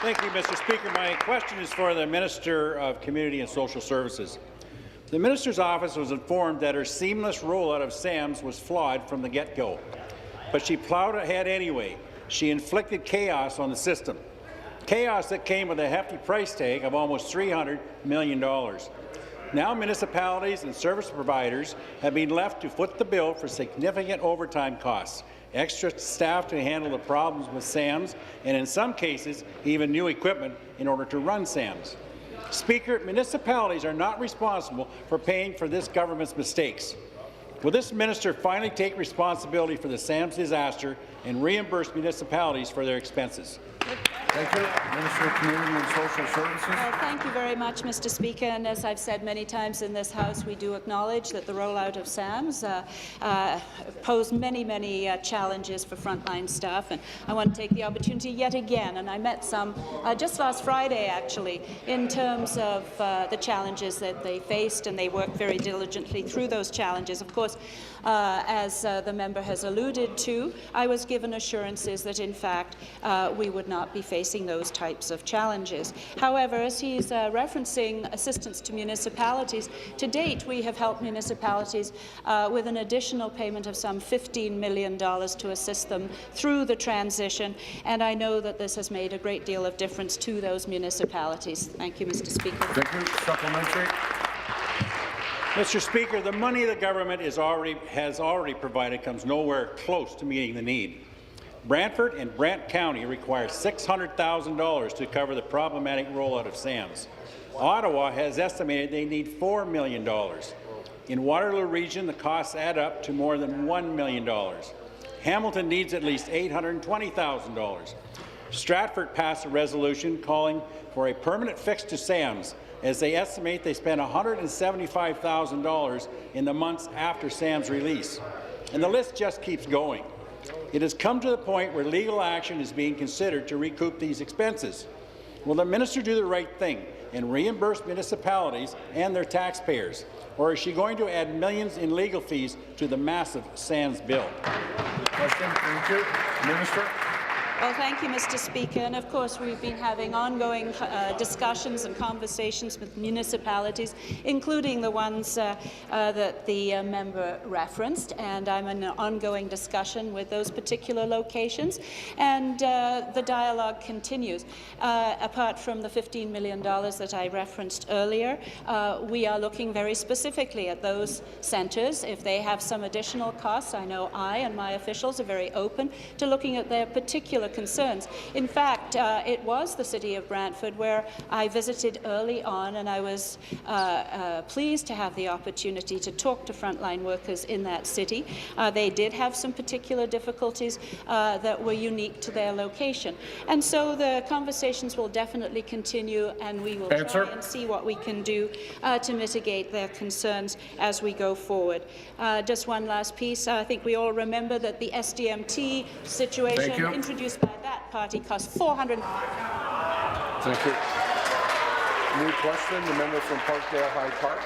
Thank you, Mr. Speaker. My question is for the Minister of Community and Social Services. The Minister's office was informed that her seamless rollout of SAMS was flawed from the get-go, but she plowed ahead anyway. She inflicted chaos on the system, chaos that came with a hefty price tag of almost $300 million. Now municipalities and service providers have been left to foot the bill for significant overtime costs, extra staff to handle the problems with SAMS, and in some cases, even new equipment in order to run SAMS. Speaker, municipalities are not responsible for paying for this government's mistakes. Will this minister finally take responsibility for the SAMS disaster and reimburse municipalities for their expenses? Thank you. Minister of Community and Social Services. Thank you very much, Mr. Speaker. And as I've said many times in this House, we do acknowledge that the rollout of SAMS posed many challenges for frontline staff. And I want to take the opportunity yet again, and I met some just last Friday, actually, in terms of the challenges that they faced, and they worked very diligently through those challenges. Of course, as the member has alluded to, I was given assurances that, in fact, we would not be facing those types of challenges. However, as he's referencing assistance to municipalities, to date we have helped municipalities with an additional payment of some $15 million to assist them through the transition, and I know that this has made a great deal of difference to those municipalities. Thank you, Mr. Speaker. Thank you. Supplementary. Mr. Speaker, the money the government has already provided comes nowhere close to meeting the need. Brantford and Brant County require $600,000 to cover the problematic rollout of SAMS. Ottawa has estimated they need $4 million. In Waterloo Region, the costs add up to more than $1 million. Hamilton needs at least $820,000. Stratford passed a resolution calling for a permanent fix to SAMS, as they estimate they spent $175,000 in the months after SAM's release. And the list just keeps going. It has come to the point where legal action is being considered to recoup these expenses. Will the minister do the right thing and reimburse municipalities and their taxpayers, or is she going to add millions in legal fees to the massive SAMS bill? Question. Thank you. Minister. Well, thank you, Mr. Speaker. And of course, we've been having ongoing discussions and conversations with municipalities, including the ones that the member referenced. And I'm in an ongoing discussion with those particular locations. And the dialogue continues. Apart from the $15 million that I referenced earlier, we are looking very specifically at those centres. If they have some additional costs, I know I and my officials are very open to looking at their particular concerns. In fact, it was the City of Brantford where I visited early on, and I was pleased to have the opportunity to talk to frontline workers in that city. They did have some particular difficulties that were unique to their location. And so the conversations will definitely continue, and we will try and see what we can do to mitigate their concerns as we go forward. Just one last piece. I think we all remember that the SDMT situation introduced by that party cost $400. Thank you. New question, the member from Parkdale High Park.